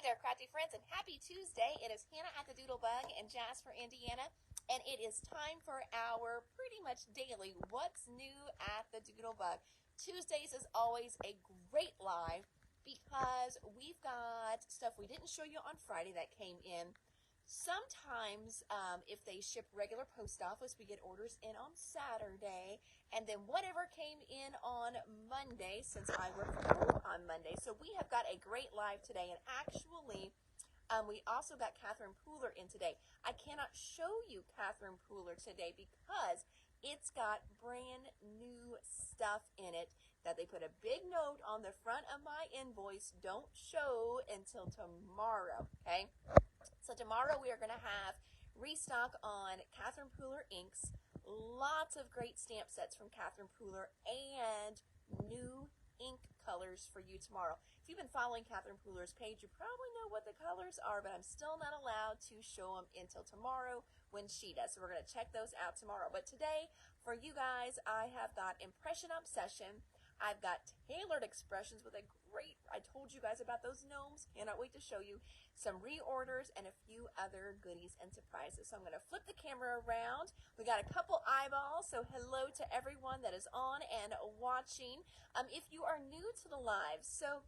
there, crafty friends, and happy Tuesday. It is Hannah at the Doodlebug in Jasper, Indiana, and it is time for our pretty much daily What's New at the Doodlebug. Tuesdays is always a great live because we've got stuff we didn't show you on Friday that came in. Sometimes if they ship regular post office, we get orders in on Saturday, and then whatever came in on Monday, since I work from home on Monday. So we have got a great live today, and actually we also got Catherine Pooler in today. I cannot show you Catherine Pooler today because it's got brand new stuff in it that they put a big note on the front of my invoice, don't show until tomorrow, okay? So tomorrow we are going to have restock on Catherine Pooler inks, lots of great stamp sets from Catherine Pooler, and new ink colors for you tomorrow. If you've been following Catherine Pooler's page, you probably know what the colors are, but I'm still not allowed to show them until tomorrow when she does. So we're going to check those out tomorrow. But today, for you guys, I have got Impression Obsession. I've got Tailored Expressions with a great, I told you guys about those gnomes. Cannot wait to show you some reorders and a few other goodies and surprises. So I'm going to flip the camera around. We got a couple eyeballs, so hello to everyone that is on and watching. If you are new to the live, so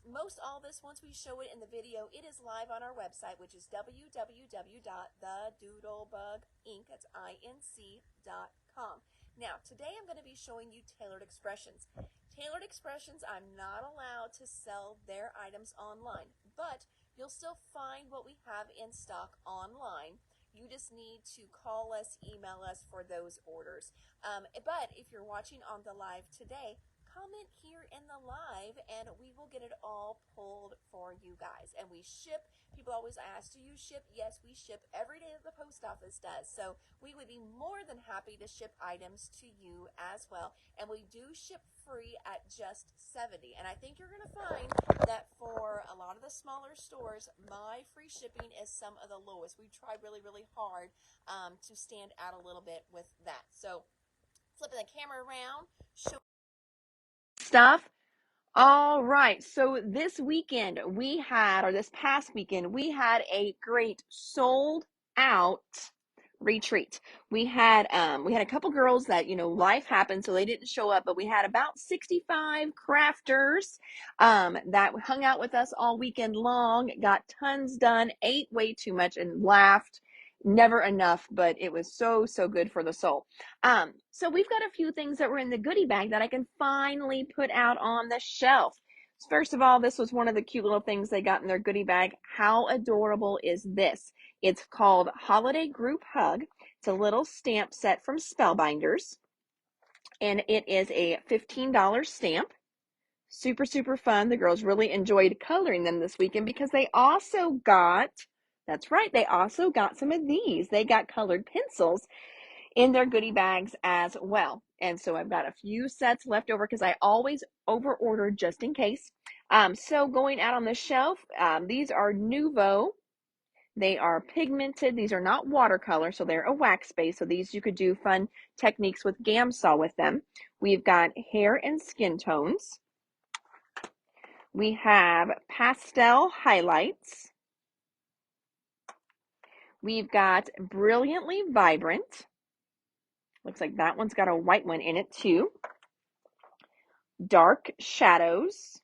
most all this, once we show it in the video, it is live on our website, which is www.thedoodlebuginc, that's INC.com. Now, today I'm going to be showing you Tailored Expressions. Tailored Expressions, I'm not allowed to sell their items online, but you'll still find what we have in stock online. You just need to call us, email us for those orders. But if you're watching on the live today, comment here in the live and we will get it all pulled for you guys. And we ship. People always ask, do you ship? Yes, we ship every day that the post office does. So we would be more than happy to ship items to you as well. And we do ship free at just $70. And I think you're going to find that for a lot of the smaller stores, my free shipping is some of the lowest. We try really, really hard to stand out a little bit with that. So flipping the camera around, show stuff. All right, so this weekend we had, or this past weekend, we had a great sold out retreat. We had a couple girls that, life happened, so they didn't show up, but we had about 65 crafters that hung out with us all weekend long, got tons done, ate way too much, and laughed. Never enough, but it was so good for the soul. So we've got a few things that were in the goodie bag that I can finally put out on the shelf. First of all, this was one of the cute little things they got in their goodie bag. How adorable is this? It's called Holiday Group Hug. It's a little stamp set from Spellbinders, and it is a $15 stamp. Super fun. The girls really enjoyed coloring them this weekend because they also got, that's right, they also got some of these. They got colored pencils in their goodie bags as well. And so I've got a few sets left over because I always over order just in case. So going out on the shelf, these are Nuvo. They are pigmented. These are not watercolor, so they're a wax base. So these you could do fun techniques with Gamsol with them. We've got hair and skin tones. We have pastel highlights. We've got brilliantly vibrant. Looks like that one's got a white one in it too. Dark shadows.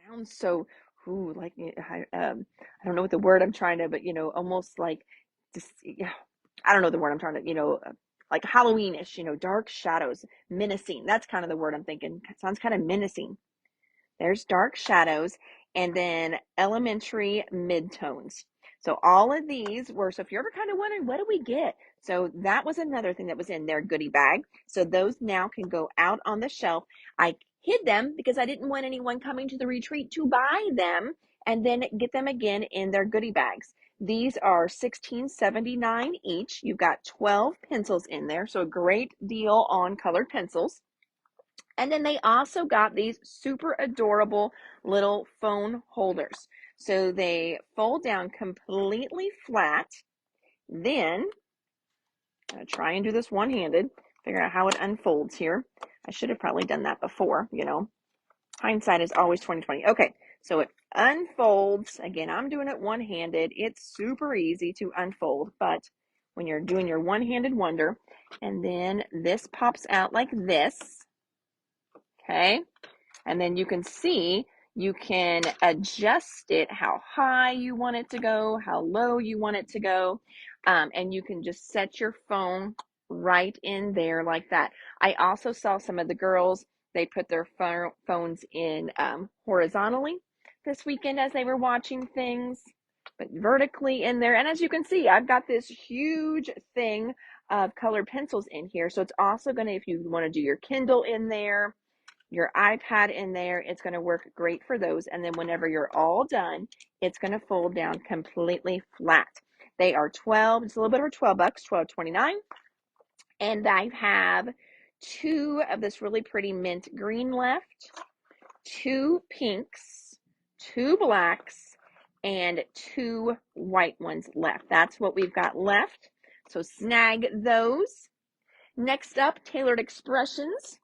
Sounds so, like, I don't know what the word I'm trying to, but, almost like, just, I don't know the word I'm trying to, like Halloweenish, dark shadows, menacing. That's kind of the word I'm thinking. It sounds kind of menacing. There's dark shadows, and then elementary midtones. So all of these were, so if you're ever kind of wondering, what do we get? So that was another thing that was in their goodie bag. So those now can go out on the shelf. I hid them because I didn't want anyone coming to the retreat to buy them and then get them again in their goodie bags. These are $16.79 each. You've got 12 pencils in there, so a great deal on colored pencils. And then they also got these super adorable little phone holders. So they fold down completely flat. Then, I'm going to try and do this one-handed, figure out how it unfolds here. I should have probably done that before, Hindsight is always 20/20. Okay, So it unfolds. Again, I'm doing it one-handed. It's super easy to unfold, but when you're doing your one-handed wonder, and then this pops out like this, okay? And then you can see, you can adjust it how high you want it to go, how low you want it to go. And you can just set your phone right in there like that. I also saw some of the girls, they put their phones in horizontally this weekend as they were watching things, but vertically in there. And as you can see, I've got this huge thing of colored pencils in here. So it's also going to, if you want to do your Kindle in there, your iPad in there, it's going to work great for those. And then whenever you're all done, it's going to fold down completely flat. They are 12, it's a little bit over 12 bucks, 12.29. And I have 2 of this really pretty mint green left, 2 pinks, 2 blacks, and 2 white ones left. That's what we've got left. So snag those. Next up, Tailored Expressions.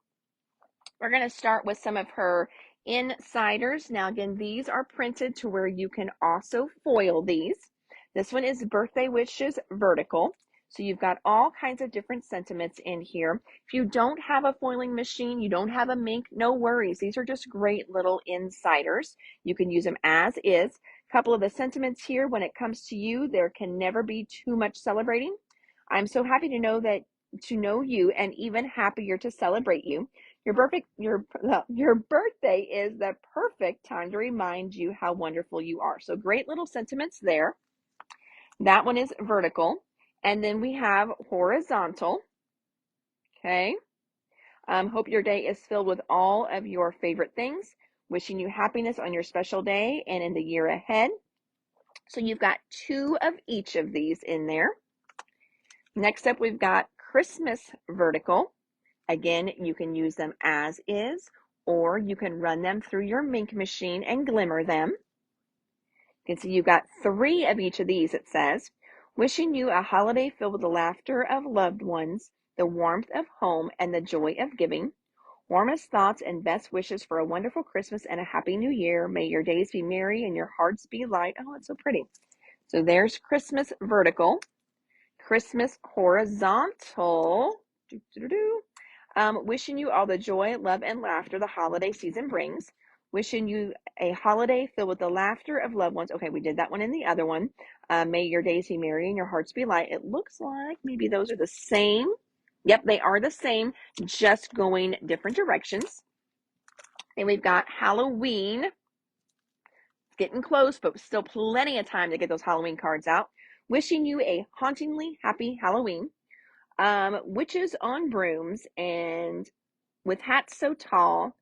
We're going to start with some of her insiders. Now, again, these are printed to where you can also foil these. This one is Birthday Wishes Vertical. So you've got all kinds of different sentiments in here. If you don't have a foiling machine, you don't have a Minc, no worries. These are just great little insiders. You can use them as is. A couple of the sentiments here, when it comes to you, there can never be too much celebrating. I'm so happy to know you, and even happier to celebrate you. Your birthday is the perfect time to remind you how wonderful you are. So great little sentiments there. That one is vertical. And then we have horizontal. Okay. Hope your day is filled with all of your favorite things. Wishing you happiness on your special day and in the year ahead. So you've got 2 of each of these in there. Next up, we've got Christmas vertical. Again, you can use them as is, or you can run them through your Minc machine and glimmer them. You can see you've got 3 of each of these, it says. Wishing you a holiday filled with the laughter of loved ones, the warmth of home, and the joy of giving. Warmest thoughts and best wishes for a wonderful Christmas and a happy new year. May your days be merry and your hearts be light. Oh, it's so pretty. So there's Christmas vertical. Christmas horizontal. Wishing you all the joy, love, and laughter the holiday season brings. Wishing you a holiday filled with the laughter of loved ones. Okay, we did that one in the other one. May your days be merry and your hearts be light. It looks like maybe those are the same. Yep, they are the same, just going different directions. Then we've got Halloween. Getting close, but still plenty of time to get those Halloween cards out. Wishing you a hauntingly happy Halloween. Witches on brooms and with hats so tall,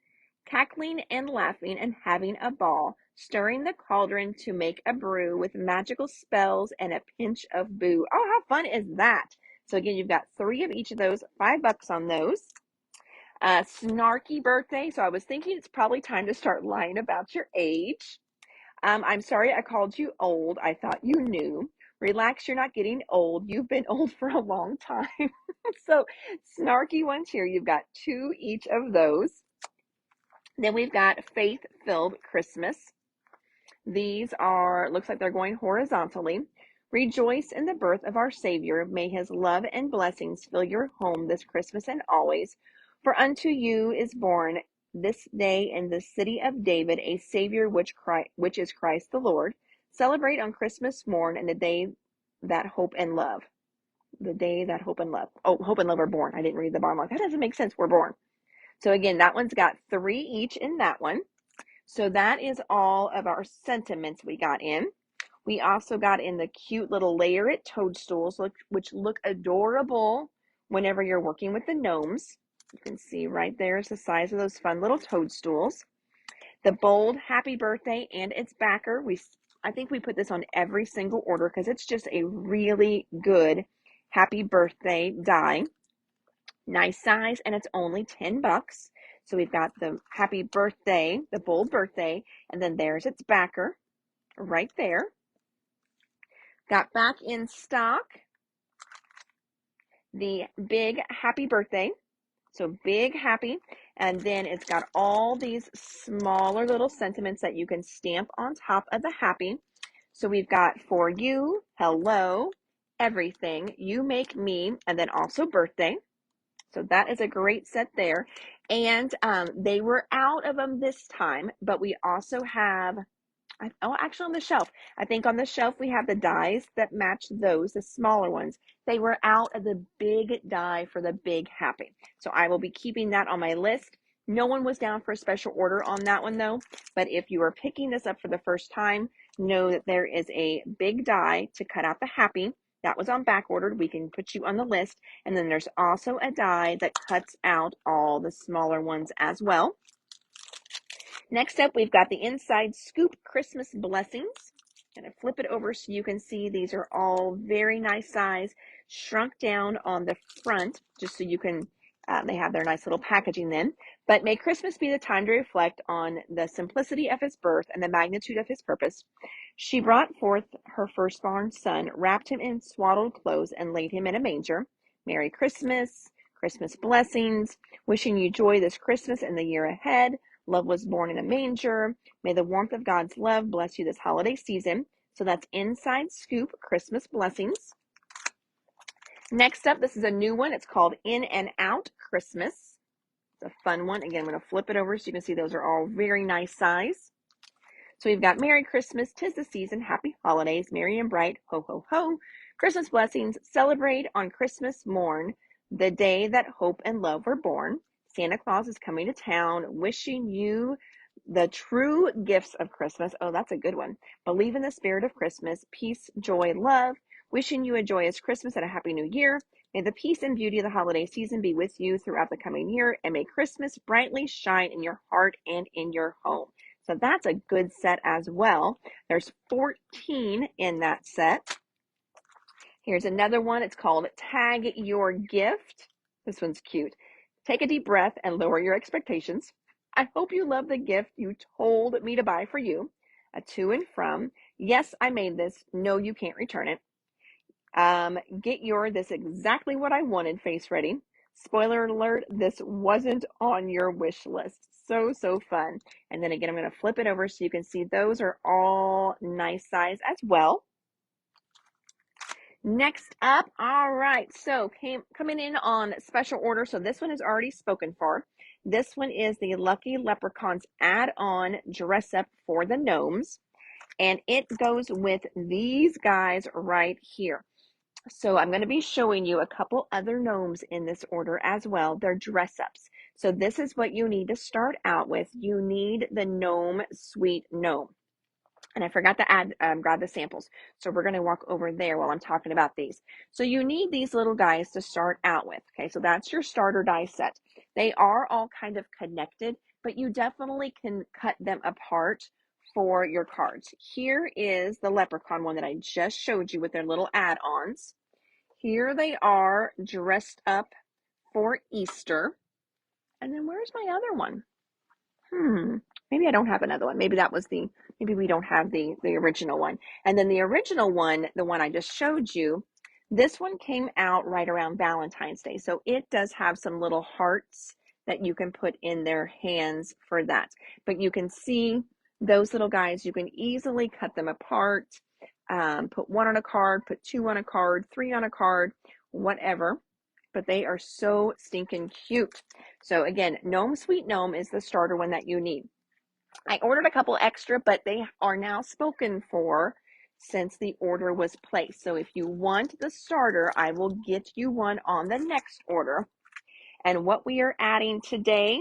cackling and laughing and having a ball, stirring the cauldron to make a brew with magical spells and a pinch of boo. Oh, how fun is that? So again, you've got 3 of each of those, $5 on those. Snarky birthday. So I was thinking it's probably time to start lying about your age. I'm sorry I called you old. I thought you knew. Relax, you're not getting old. You've been old for a long time. So snarky ones here. You've got 2 each of those. Then we've got Faith-Filled Christmas. These are, looks like they're going horizontally. Rejoice in the birth of our Savior. May his love and blessings fill your home this Christmas and always. For unto you is born this day in the city of David a Savior, which is Christ the Lord. Celebrate on Christmas morn and the day that hope and love. The day that hope and love. Oh, hope and love are born. I didn't read the bottom. Like, that doesn't make sense. We're born. So again, that one's got 3 each in that one. So that is all of our sentiments we got in. We also got in the cute little layer it toadstools, which look adorable whenever you're working with the gnomes. You can see right there is the size of those fun little toadstools. The bold happy birthday and its backer. I think we put this on every single order because it's just a really good happy birthday die. Nice size, and it's only $10. So we've got the happy birthday, the bold birthday, and then there's its backer right there. Got back in stock the big happy birthday. So big happy. And then it's got all these smaller little sentiments that you can stamp on top of the happy. So we've got for you, hello, everything, you make me, and then also birthday. So that is a great set there. And they were out of them this time, but we also have, actually on the shelf. I think on the shelf we have the dies that match those, the smaller ones. They were out of the big die for the big happy. So I will be keeping that on my list. No one was down for a special order on that one though. But if you are picking this up for the first time, know that there is a big die to cut out the happy. That was on back ordered. We can put you on the list. And then there's also a die that cuts out all the smaller ones as well. Next up, we've got the Inside Scoop Christmas Blessings. I'm going to flip it over so you can see these are all very nice size, shrunk down on the front, just so you can, they have their nice little packaging then. But may Christmas be the time to reflect on the simplicity of his birth and the magnitude of his purpose. She brought forth her firstborn son, wrapped him in swaddled clothes, and laid him in a manger. Merry Christmas, Christmas blessings, wishing you joy this Christmas and the year ahead. Love was born in a manger. May the warmth of God's love bless you this holiday season. So that's Inside Scoop Christmas Blessings. Next up, this is a new one. It's called In and Out Christmas. It's a fun one. Again, I'm going to flip it over so you can see those are all very nice size. So we've got Merry Christmas, 'tis the season, Happy Holidays, merry and bright, ho, ho, ho. Christmas blessings, celebrate on Christmas morn, the day that hope and love were born. Santa Claus is coming to town, wishing you the true gifts of Christmas. Oh, that's a good one. Believe in the spirit of Christmas, peace, joy, love. Wishing you a joyous Christmas and a happy new year. May the peace and beauty of the holiday season be with you throughout the coming year, and may Christmas brightly shine in your heart and in your home. So that's a good set as well. There's 14 in that set. Here's another one. It's called Tag Your Gift. This one's cute. Take a deep breath and lower your expectations. I hope you love the gift you told me to buy for you. A to and from. Yes, I made this. No, you can't return it. Get your this exactly what I wanted face ready. Spoiler alert, this wasn't on your wish list. So, so fun. And then again, I'm going to flip it over so you can see those are all nice size as well. Next up, all right, so coming in on special order. So this one is already spoken for. This one is the Lucky Leprechauns add-on dress up for the gnomes. And it goes with these guys right here. So I'm going to be showing you a couple other gnomes in this order as well. They're dress ups. So this is what you need to start out with. You need the Gnome Sweet Gnome. And I forgot to grab the samples. So we're going to walk over there while I'm talking about these. So you need these little guys to start out with. Okay, so that's your starter die set. They are all kind of connected, but you definitely can cut them apart for your cards. Here is the leprechaun one that I just showed you with their little add-ons. Here they are dressed up for Easter. And then where's my other one? Maybe I don't have another one. Maybe we don't have the original one. And then the original one, the one I just showed you, this one came out right around Valentine's Day. So it does have some little hearts that you can put in their hands for that. But you can see those little guys, you can easily cut them apart, put one on a card, put two on a card, three on a card, whatever. But they are so stinking cute. So again, Gnome Sweet Gnome is the starter one that you need. I ordered a couple extra, but they are now spoken for since the order was placed. So if you want the starter, I will get you one on the next order. And what we are adding today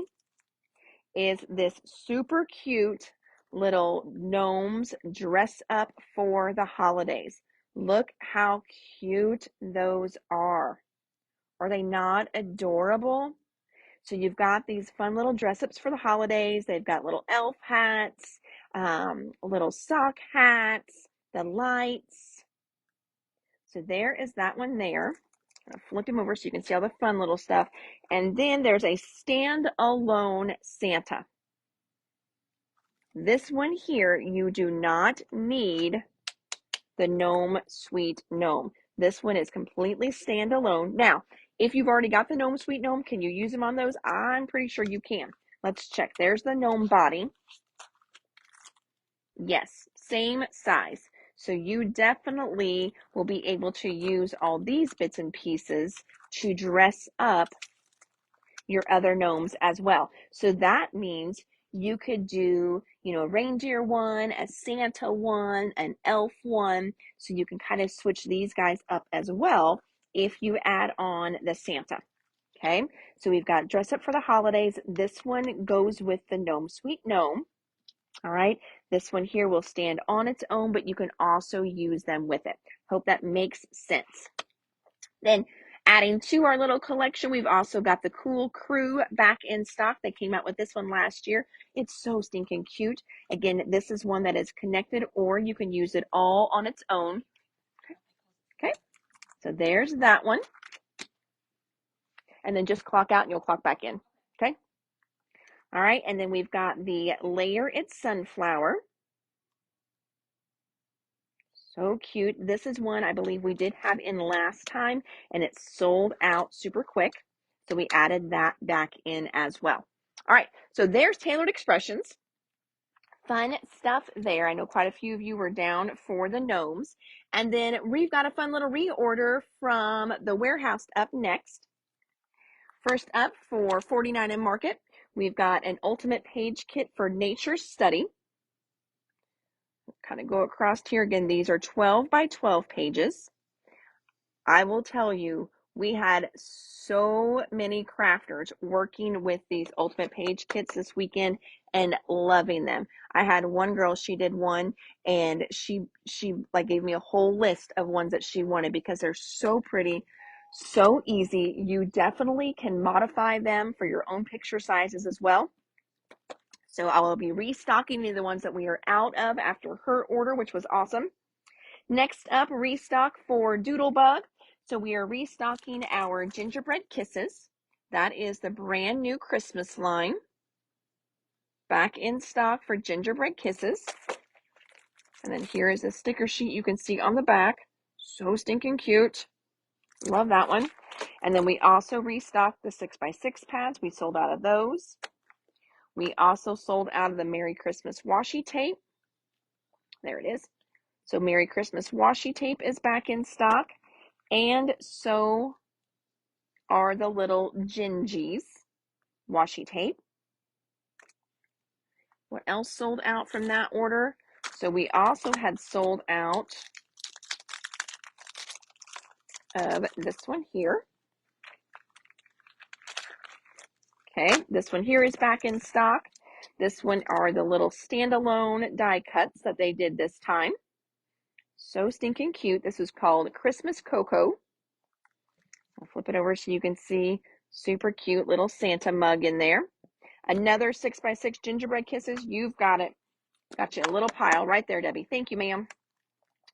is this super cute little gnomes dress up for the holidays. Look how cute those are. Are they not adorable? So you've got these fun little dress ups for the holidays. They've got little elf hats, little sock hats, the lights. So there is that one there. I'm going to flip him over so you can see all the fun little stuff. And then there's a standalone Santa. This one here, you do not need the Gnome Sweet Gnome. This one is completely standalone. Now, If you've already got the Gnome Sweet Gnome, can you use them on those? I'm pretty sure you can. Let's check. There's the gnome body. Yes, same size. So you definitely will be able to use all these bits and pieces to dress up your other gnomes as well. So that means you could do, a reindeer one, a Santa one, an elf one. So you can kind of switch these guys up as well if you add on the Santa. Okay, so we've got dress up for the holidays. This one goes with the Gnome Sweet Gnome. All right, this one here will stand on its own, but you can also use them with it. Hope that makes sense. Then adding to our little collection, we've also got the Cool Crew back in stock. They came out with this one last year. It's so stinking cute. Again, this is one that is connected, or you can use it all on its own. Okay, so there's that one. And then just clock out and you'll clock back in. Okay. All right, and then we've got the Layer It Sunflower. So cute. This is one I believe we did have in last time, and it sold out super quick. So we added that back in as well. All right, so there's Tailored Expressions. Fun stuff there. I know quite a few of you were down for the gnomes. And then we've got a fun little reorder from the warehouse up next. First up for 49 and Market, we've got an ultimate page kit for nature study. Kind of go across here again. These are 12 by 12 pages. I will tell you, we had so many crafters working with these ultimate page kits this weekend and loving them. I had one girl, she did one, and she like gave me a whole list of ones that she wanted because they're so pretty, so easy. You definitely can modify them for your own picture sizes as well. So I will be restocking the ones that we are out of after her order, which was awesome. Next up, restock for Doodlebug. So we are restocking our Gingerbread Kisses. That is the brand new Christmas line. Back in stock for Gingerbread Kisses. And then here is a sticker sheet you can see on the back. So stinking cute. Love that one. And then we also restocked the 6x6 pads. We sold out of those. We also sold out of the Merry Christmas washi tape. There it is. So Merry Christmas washi tape is back in stock. And so are the little Gingies washi tape. What else sold out from that order? So we also had sold out of this one here. Okay, this one here is back in stock. This one are the little standalone die cuts that they did this time. So stinking cute. This is called Christmas Cocoa. I'll flip it over so you can see. Super cute little Santa mug in there. Another 6x6 gingerbread kisses. You've got it. Got you a little pile right there, Debbie. Thank you, ma'am.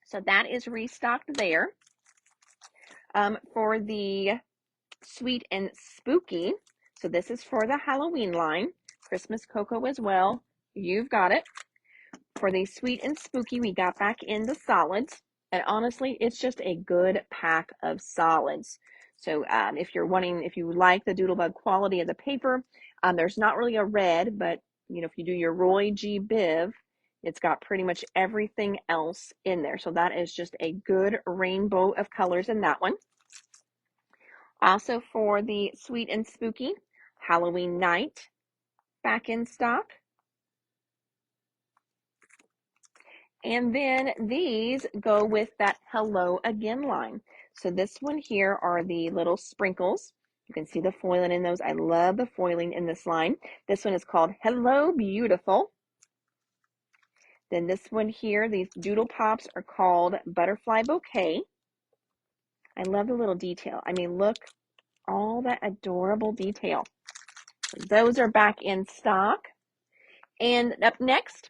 So that is restocked there. For the Sweet and Spooky, so this is for the Halloween line. Christmas Cocoa as well. You've got it. For the Sweet and Spooky, we got back in the solids. And honestly, it's just a good pack of solids. So if you like the Doodlebug quality of the paper, there's not really a red, but if you do your Roy G. Biv, it's got pretty much everything else in there. So that is just a good rainbow of colors in that one. Also for the Sweet and Spooky, Halloween Night, back in stock. And then these go with that Hello Again line. So this one here are the little sprinkles. You can see the foiling in those. I love the foiling in this line. This one is called Hello Beautiful. Then this one here, these Doodle Pops are called Butterfly Bouquet. I love the little detail. I mean, look, all that adorable detail. Those are back in stock. And up next,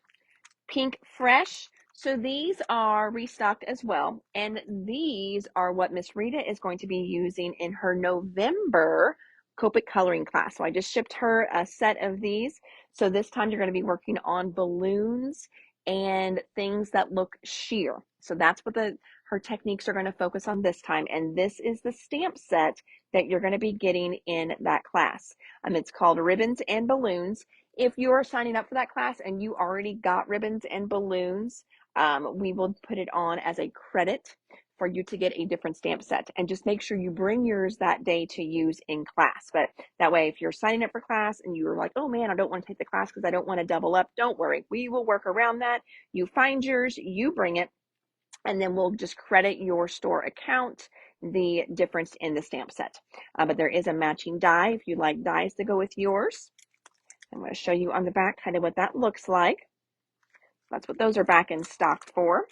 Pink Fresh. So these are restocked as well. And these are what Miss Rita is going to be using in her November Copic coloring class. So I just shipped her a set of these. So this time you're going to be working on balloons and things that look sheer. So that's what her techniques are going to focus on this time. And this is the stamp set that you're going to be getting in that class. It's called Ribbons and Balloons. If you're signing up for that class and you already got ribbons and balloons, we will put it on as a credit for you to get a different stamp set. And just make sure you bring yours that day to use in class. But that way, if you're signing up for class and you're like, oh man, I don't want to take the class because I don't want to double up, don't worry. We will work around that. You find yours, you bring it, and then we'll just credit your store account the difference in the stamp set. But there is a matching die if you'd like dies to go with yours. I'm going to show you on the back kind of what that looks like. That's what those are back in stock for.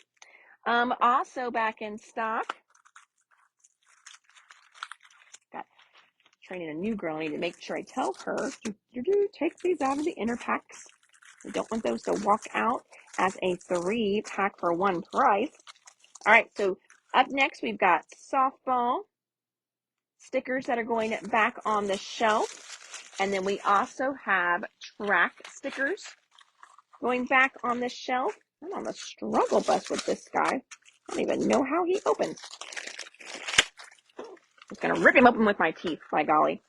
Also back in stock, got training a new girl. I need to make sure I tell her, take these out of the inner packs. We don't want those to walk out as a 3-pack for one price. All right, so up next we've got softball stickers that are going back on the shelf. And then we also have track stickers going back on the shelf. I'm on the struggle bus with this guy. I don't even know how he opens. I'm just going to rip him open with my teeth, by golly.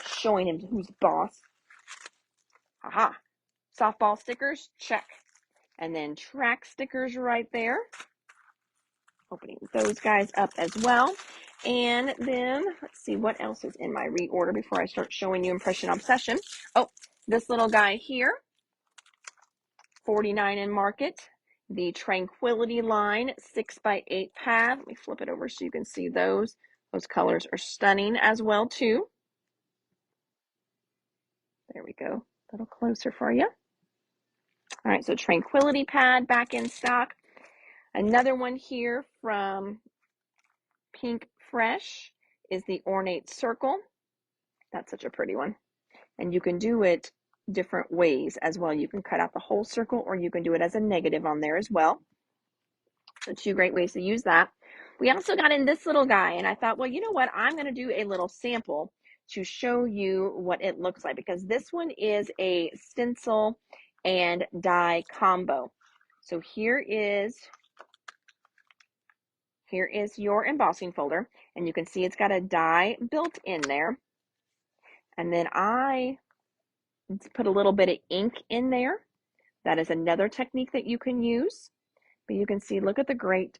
Showing him who's boss. Aha. Softball stickers, check. And then track stickers right there. Opening those guys up as well. And then, let's see what else is in my reorder before I start showing you Impression Obsession. Oh, this little guy here, $49 in market. The Tranquility line 6x8 pad. Let me flip it over so you can see those. Those colors are stunning as well too. There we go. A little closer for you. All right, so Tranquility pad back in stock. Another one here from Pink Fresh is the Ornate Circle. That's such a pretty one. And you can do it different ways as well. You can cut out the whole circle or you can do it as a negative on there as well. So 2 great ways to use that. We also got in this little guy and I thought, well, you know what? I'm going to do a little sample to show you what it looks like because this one is a stencil and die combo. So here is your embossing folder and you can see it's got a die built in there. And then I put a little bit of ink in there. That is another technique that you can use. But you can see, look at the great,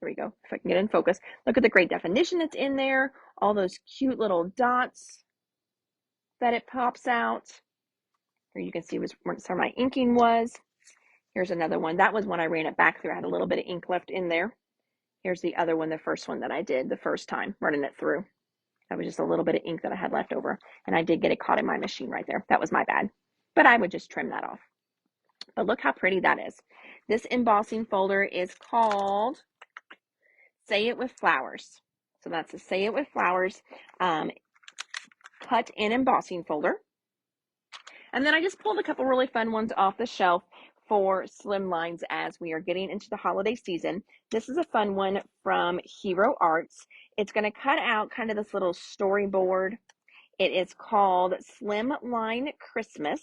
there we go, if I can get in focus. Look at the great definition that's in there, all those cute little dots that it pops out. Here you can see where my inking was. Here's another one. That was when I ran it back through. I had a little bit of ink left in there. Here's the other one, the first one that I did the first time, running it through. That was just a little bit of ink that I had left over. And I did get it caught in my machine right there. That was my bad. But I would just trim that off. But look how pretty that is. This embossing folder is called Say It With Flowers. So that's a Say It With Flowers cut and embossing folder. And then I just pulled a couple really fun ones off the shelf for slim lines as we are getting into the holiday season. This is a fun one from Hero Arts. It's going to cut out kind of this little storyboard. It is called Slim Line Christmas.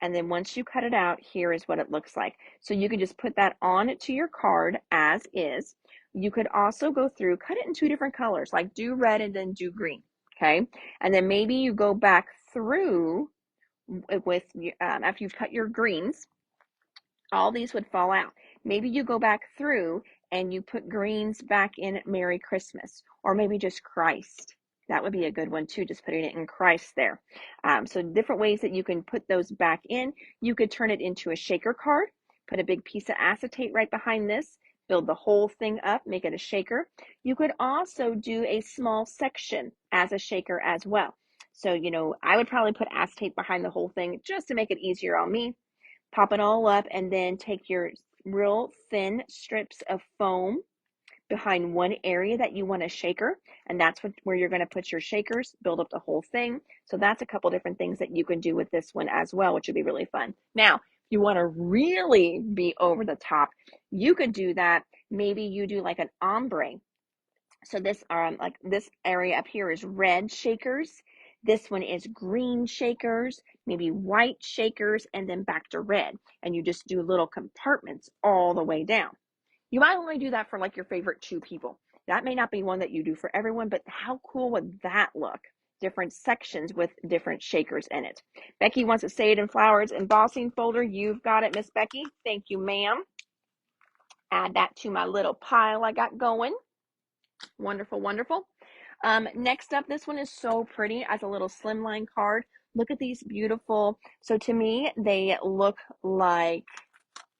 And then once you cut it out, here is what it looks like. So you can just put that on to your card as is. You could also go through, cut it in 2 different colors, like do red and then do green, okay? And then maybe you go back through with, after you've cut your greens, all these would fall out. Maybe you go back through and you put greens back in Merry Christmas, or maybe just Christ. That would be a good one too, just putting it in Christ there. So different ways that you can put those back in. You could turn it into a shaker card, put a big piece of acetate right behind this, build the whole thing up, make it a shaker. You could also do a small section as a shaker as well. So, you know, I would probably put acetate behind the whole thing just to make it easier on me. Pop it all up and then take your real thin strips of foam behind one area that you want a shaker, and that's where you're going to put your shakers, build up the whole thing. So that's a couple different things that you can do with this one as well, which would be really fun. Now, if you want to really be over the top, you could do that. Maybe you do like an ombre. So this like this area up here is red shakers. This one is green shakers, maybe white shakers, and then back to red. And you just do little compartments all the way down. You might only do that for like your favorite 2 people. That may not be one that you do for everyone, but how cool would that look? Different sections with different shakers in it. Becky wants to say it in flowers embossing folder. You've got it, Miss Becky. Thank you, ma'am. Add that to my little pile I got going. Wonderful, wonderful. Next up, this one is so pretty as a little slimline card. Look at these beautiful. So to me, they look like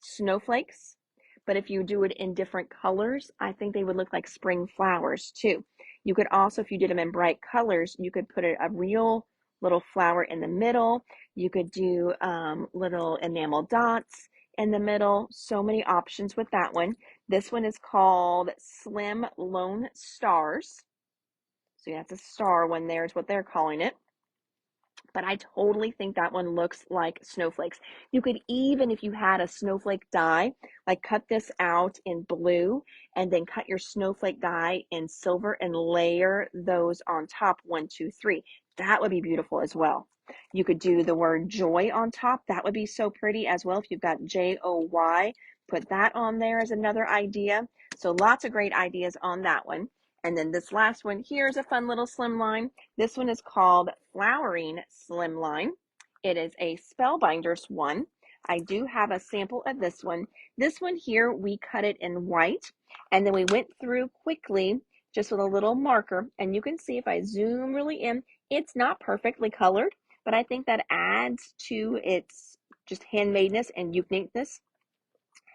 snowflakes, but if you do it in different colors, I think they would look like spring flowers too. You could also, if you did them in bright colors, you could put a real little flower in the middle. You could do little enamel dots in the middle. So many options with that one. This one is called Slim Lone Stars. So that's a star one there is what they're calling it. But I totally think that one looks like snowflakes. You could even, if you had a snowflake die, like cut this out in blue and then cut your snowflake die in silver and layer those on top, 1, 2, 3. That would be beautiful as well. You could do the word joy on top. That would be so pretty as well. If you've got Joy, put that on there as another idea. So lots of great ideas on that one. And then this last one here is a fun little slimline. This one is called Flowering Slimline. It is a Spellbinders one. I do have a sample of this one. This one here, we cut it in white, and then we went through quickly just with a little marker. And you can see if I zoom really in, it's not perfectly colored, but I think that adds to its just handmadeness and uniqueness.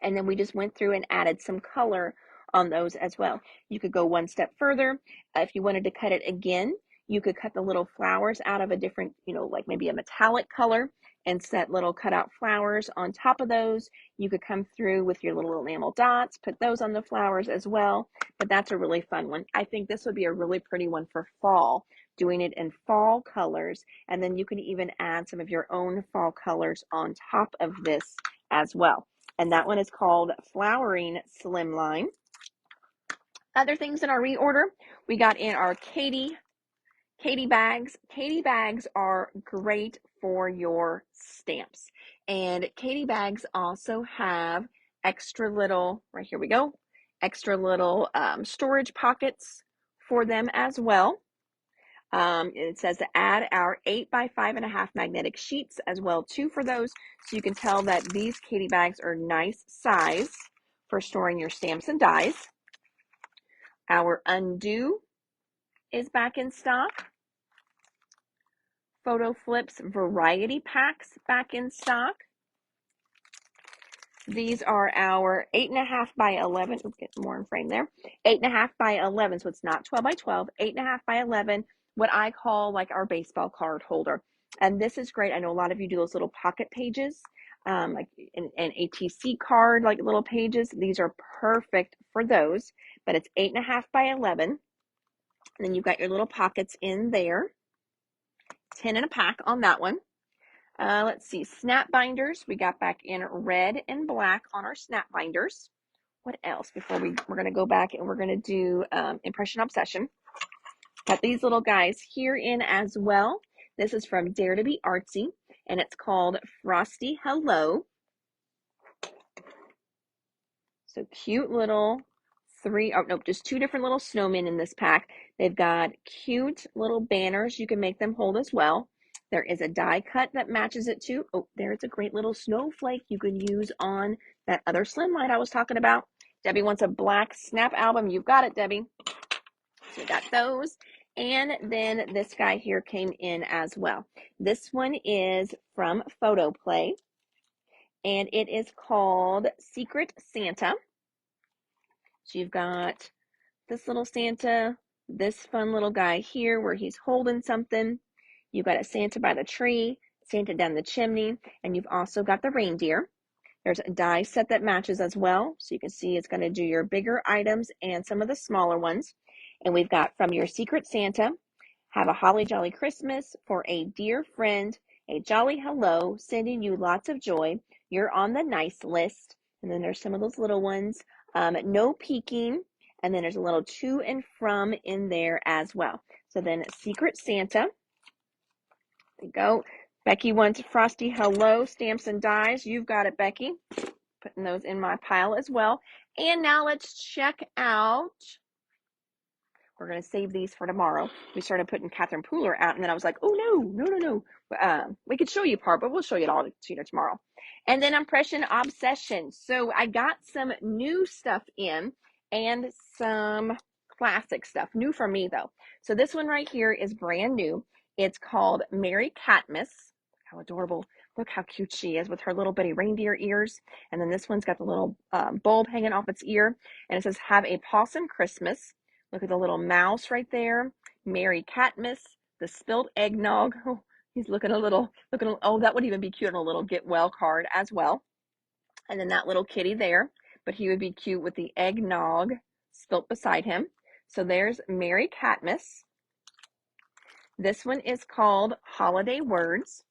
And then we just went through and added some color on those as well. You could go one step further. If you wanted to cut it again, you could cut the little flowers out of a different, like maybe a metallic color and set little cutout flowers on top of those. You could come through with your little enamel dots, put those on the flowers as well. But that's a really fun one. I think this would be a really pretty one for fall, doing it in fall colors. And then you can even add some of your own fall colors on top of this as well. And that one is called Flowering Slimline. Other things in our reorder, we got in our Katie bags. Katie bags are great for your stamps. And Katie bags also have extra little, right here we go, extra little storage pockets for them as well. It says to add our 8 by 5.5 magnetic sheets as well too for those. So you can tell that these Katie bags are nice size for storing your stamps and dies. Our Undo is back in stock. Photo Flips variety packs back in stock. These are our 8.5 by 11. Let's get more in frame there. 8.5 by 11. So it's not 12 by 12. 8.5 by 11. What I call like our baseball card holder. And this is great. I know a lot of you do those little pocket pages, like an ATC card, like little pages. These are perfect for those. But it's 8.5 by 11. And then you've got your little pockets in there. 10 in a pack on that one. Let's see, snap binders. We got back in red and black on our snap binders. What else before we're going to go back and we're going to do Impression Obsession. Got these little guys here in as well. This is from Dare to Be Artsy, and it's called Frosty Hello. So cute little just 2 different little snowmen in this pack. They've got cute little banners. You can make them hold as well. There is a die cut that matches it too. Oh, there's a great little snowflake you can use on that other slimline I was talking about. Debbie wants a black snap album. You've got it, Debbie. So we got those. And then this guy here came in as well. This one is from Photo Play, and it is called Secret Santa. So you've got this little Santa, this fun little guy here where he's holding something. You've got a Santa by the tree, Santa down the chimney, and you've also got the reindeer. There's a die set that matches as well. So you can see it's going to do your bigger items and some of the smaller ones. And we've got from your Secret Santa, have a holly jolly Christmas for a dear friend, a jolly hello, sending you lots of joy. You're on the nice list. And then there's some of those little ones. No peeking. And then there's a little to and from in there as well. So then Secret Santa. There you go. Becky wants Frosty Hello stamps and dies. You've got it, Becky. Putting those in my pile as well. And now let's check out We're going to save these for tomorrow. We started putting Catherine Pooler out, and then I was like, oh, no. We could show you part, but we'll show you it all tomorrow. And then Impression Obsession. So I got some new stuff in and some classic stuff. New for me, though. So this one right here is brand new. It's called Mary Catmas. How adorable. Look how cute she is with her little bitty reindeer ears. And then this one's got the little bulb hanging off its ear. And it says, have a possum Christmas. Look at the little mouse right there. Mary Catmas, the spilled eggnog. Oh, he's looking oh, that would even be cute on a little get well card as well. And then that little kitty there, but he would be cute with the eggnog spilt beside him. So there's Mary Catmas. This one is called Holiday Words.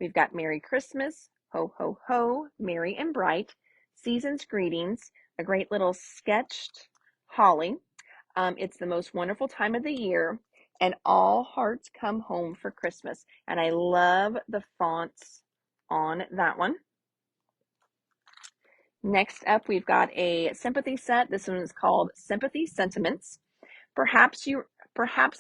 We've got Merry Christmas, Ho, Ho, Ho, Merry and Bright, Season's Greetings, a great little sketched holly. It's the most wonderful time of the year, and all hearts come home for Christmas. And I love the fonts on that one. Next up, we've got a sympathy set. This one is called Sympathy Sentiments. Perhaps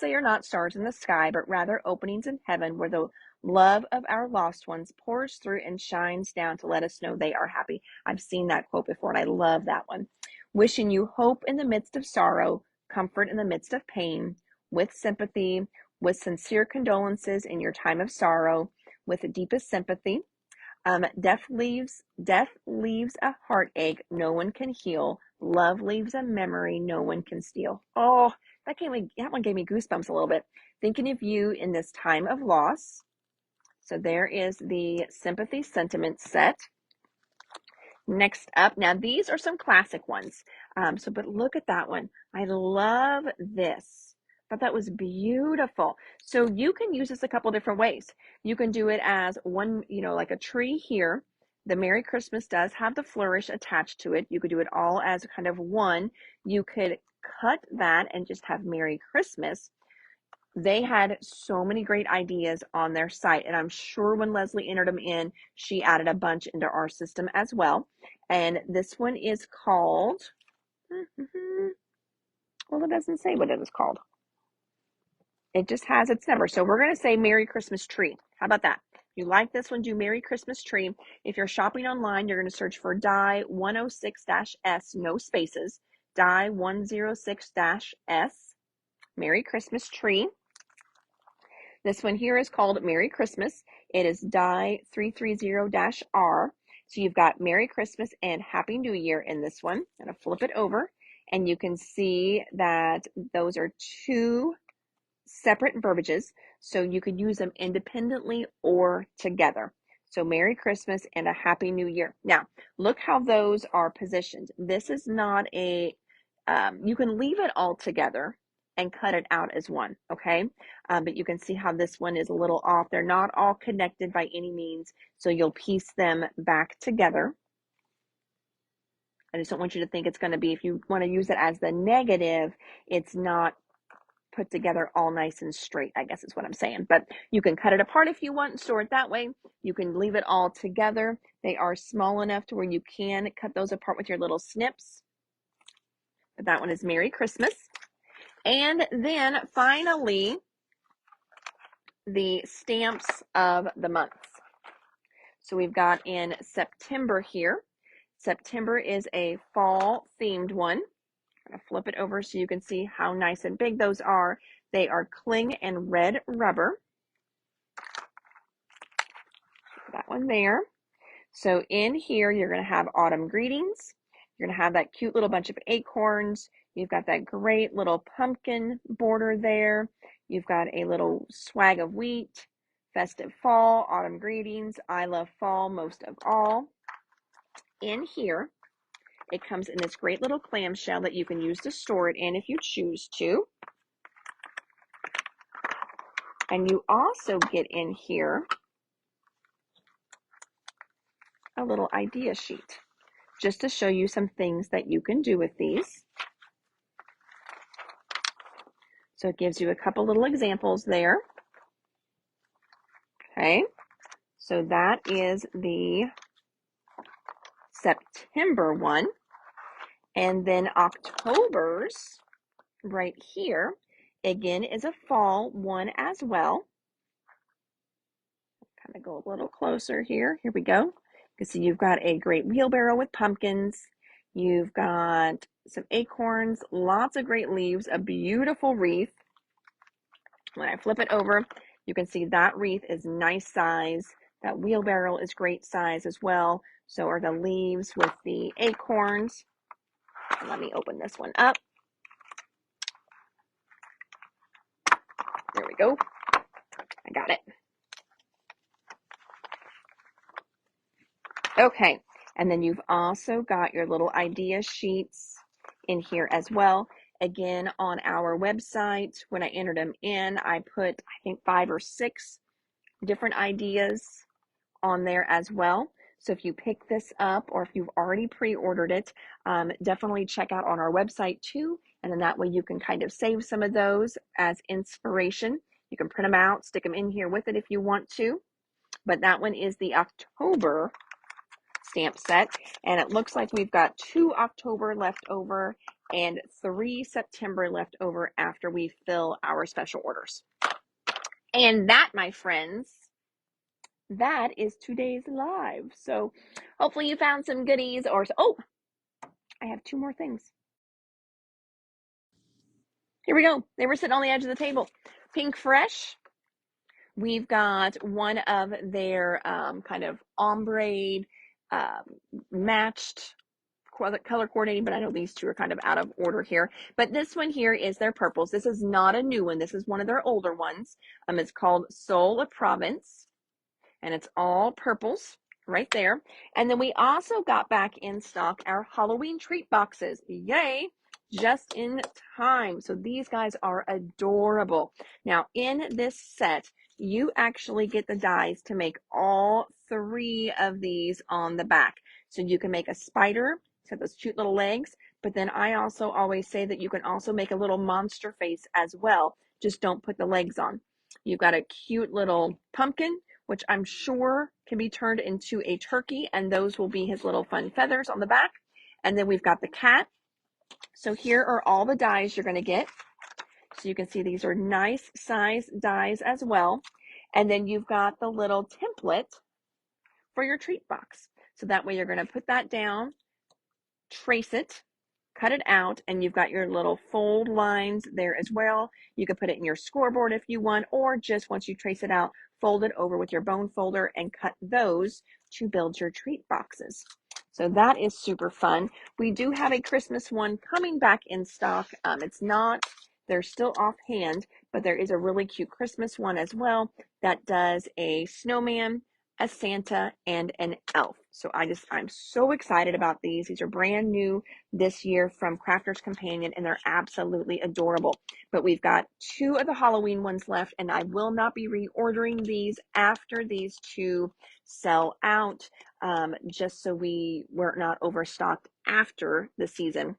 they are not stars in the sky, but rather openings in heaven where the love of our lost ones pours through and shines down to let us know they are happy. I've seen that quote before, and I love that one. Wishing you hope in the midst of sorrow, comfort in the midst of pain, with sympathy, with sincere condolences in your time of sorrow, with the deepest sympathy. Death leaves a heartache no one can heal. Love leaves a memory no one can steal. Oh, that one gave me goosebumps a little bit. Thinking of you in this time of loss. So there is the Sympathy Sentiment set. Next up, now these are some classic ones. But look at that one. I love this. I thought that was beautiful. So you can use this a couple different ways. You can do it as one, like a tree here. The Merry Christmas does have the flourish attached to it. You could do it all as kind of one. You could cut that and just have Merry Christmas. They had so many great ideas on their site, and I'm sure when Leslie entered them in, she added a bunch into our system as well. And this one is called, well, it doesn't say what it is called. It just has its number. So we're going to say Merry Christmas Tree. How about that? If you like this one, do Merry Christmas Tree. If you're shopping online, you're going to search for Die 106-S, no spaces, Die 106-S, Merry Christmas Tree. This one here is called Merry Christmas. It is Die 330-R. So you've got Merry Christmas and Happy New Year in this one. I'm going to flip it over, and you can see that those are two separate verbiages, so you could use them independently or together. So Merry Christmas and a Happy New Year. Now, look how those are positioned. This is not a, you can leave it all together and cut it out as one, okay? But you can see how this one is a little off. They're not all connected by any means, so you'll piece them back together. I just don't want you to think it's going to be, if you want to use it as the negative, it's not put together all nice and straight, I guess is what I'm saying. But you can cut it apart if you want and store it that way. You can leave it all together. They are small enough to where you can cut those apart with your little snips. But that one is Merry Christmas. And then finally, the stamps of the months. So we've got in September here. September is a fall themed one. I'm going to flip it over so you can see how nice and big those are. They are cling and red rubber. That one there. So in here, you're going to have autumn greetings. You're going to have that cute little bunch of acorns. You've got that great little pumpkin border there. You've got a little swag of wheat, festive fall, autumn greetings. I love fall most of all. In here, it comes in this great little clamshell that you can use to store it in if you choose to. And you also get in here a little idea sheet just to show you some things that you can do with these. So it gives you a couple little examples there. Okay, so that is the September one. And then October's right here again, is a fall one as well. Kind of go a little closer here. Here we go. You can see you've got a great wheelbarrow with pumpkins. You've got some acorns, lots of great leaves, a beautiful wreath. When I flip it over, you can see that wreath is nice size. That wheelbarrow is great size as well. So are the leaves with the acorns. Let me open this one up. There we go. I got it. Okay, and then you've also got your little idea sheets in here as well. Again, on our website, when I entered them in, I put, I think, 5 or 6 different ideas on there as well. So if you pick this up or if you've already pre-ordered it, definitely check out on our website too. And then that way you can kind of save some of those as inspiration. You can print them out, stick them in here with it if you want to. But that one is the October stamp set, and it looks like we've got 2 October left over and 3 September left over after we fill our special orders. And that, my friends, that is today's live. So hopefully you found some goodies, or oh, I have 2 more things. Here we go. They were sitting on the edge of the table. Pink Fresh. We've got one of their kind of ombre matched color coordinating, but I know these 2 are kind of out of order here. But this one here is their purples. This is not a new one. This is one of their older ones. It's called Soul of Provence, and it's all purples right there. And then we also got back in stock our Halloween treat boxes. Yay! Just in time. So these guys are adorable. Now, in this set, you actually get the dies to make all 3 of these on the back. So you can make a spider, it's got those cute little legs, but then I also always say that you can also make a little monster face as well. Just don't put the legs on. You've got a cute little pumpkin, which I'm sure can be turned into a turkey, and those will be his little fun feathers on the back. And then we've got the cat. So here are all the dies you're going to get. So you can see these are nice size dies as well. And then you've got the little template for your treat box. So that way you're going to put that down, trace it, cut it out, and you've got your little fold lines there as well. You can put it in your scoreboard if you want, or just once you trace it out, fold it over with your bone folder and cut those to build your treat boxes. So that is super fun. We do have a Christmas one coming back in stock. They're still offhand, but there is a really cute Christmas one as well that does a snowman, a Santa, and an elf. So I'm so excited about these. These are brand new this year from Crafter's Companion, and they're absolutely adorable. But we've got 2 of the Halloween ones left, and I will not be reordering these after these 2 sell out, just so we're not overstocked after the season.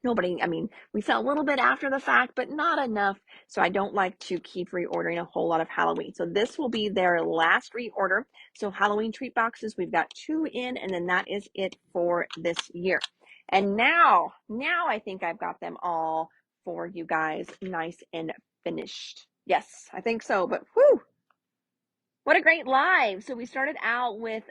We sell a little bit after the fact, but not enough. So I don't like to keep reordering a whole lot of Halloween. So this will be their last reorder. So Halloween treat boxes, we've got 2 in, and then that is it for this year. And now I think I've got them all for you guys nice and finished. Yes, I think so, but whew. What a great live. So we started out with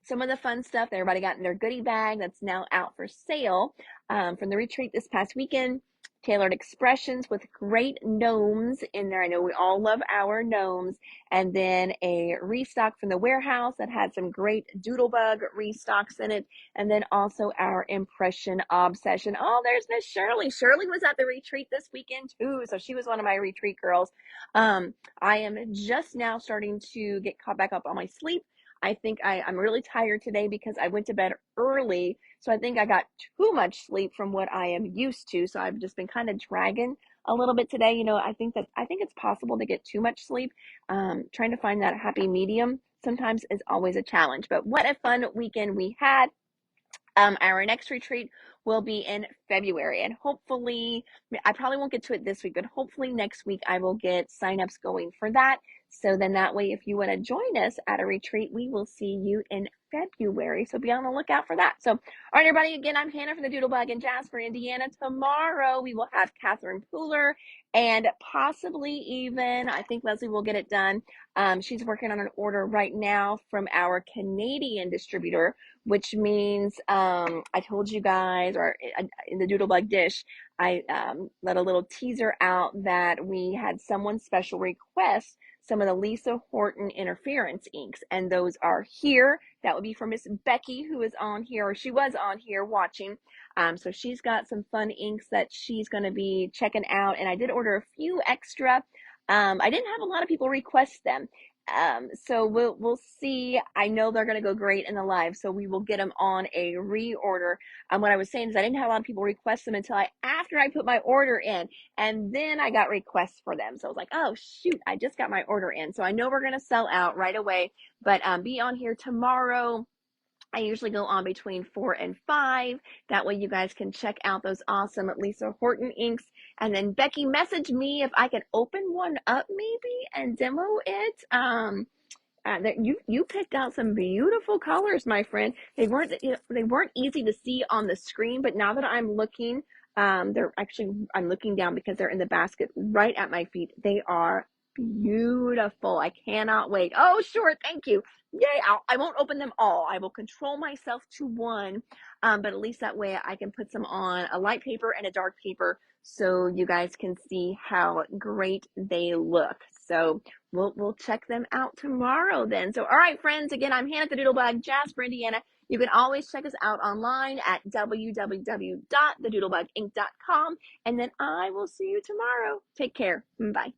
some of the fun stuff that everybody got in their goodie bag that's now out for sale from the retreat this past weekend. Tailored expressions with great gnomes in there. I know we all love our gnomes. And then a restock from the warehouse that had some great Doodlebug restocks in it. And then also our impression obsession. Oh, there's Miss Shirley. Shirley was at the retreat this weekend too. So she was one of my retreat girls. I am just now starting to get caught back up on my sleep. I think I'm really tired today because I went to bed early. So I think I got too much sleep from what I am used to. So I've just been kind of dragging a little bit today. I think it's possible to get too much sleep. Trying to find that happy medium sometimes is always a challenge. But what a fun weekend we had. Our next retreat will be in February, and hopefully, I probably won't get to it this week, but hopefully next week I will get signups going for that. So then that way, if you want to join us at a retreat, we will see you in February. So be on the lookout for that. So, all right, everybody. Again, I'm Hannah from the Doodlebug in Jasper, Indiana. Tomorrow we will have Catherine Pooler and possibly even, I think Leslie will get it done. She's working on an order right now from our Canadian distributor, which means I told you guys, or in the Doodlebug dish, I let a little teaser out that we had someone special request some of the Lisa Horton interference inks, and those are here. That would be for Miss Becky, who is on here, or she was on here watching. So she's got some fun inks that she's going to be checking out, and I did order a few extra. I didn't have a lot of people request them. So we'll see. I know they're going to go great in the live, so we will get them on a reorder. What I was saying is I didn't have a lot of people request them until after I put my order in, and then I got requests for them. So I was like, oh shoot, I just got my order in. So I know we're going to sell out right away, but be on here tomorrow. I usually go on between 4 and 5. That way you guys can check out those awesome Lisa Horton inks. And then Becky, message me if I can open one up maybe and demo it. You picked out some beautiful colors, my friend. They weren't easy to see on the screen, but now that I'm looking, I'm looking down because they're in the basket right at my feet. They are beautiful. I cannot wait. Oh, sure. Thank you. Yay. I won't open them all. I will control myself to one. But at least that way I can put some on a light paper and a dark paper so you guys can see how great they look. So we'll check them out tomorrow then. So, all right, friends, again, I'm Hannah the Doodlebug, Jasper, Indiana. You can always check us out online at www.thedoodlebuginc.com. And then I will see you tomorrow. Take care. Bye.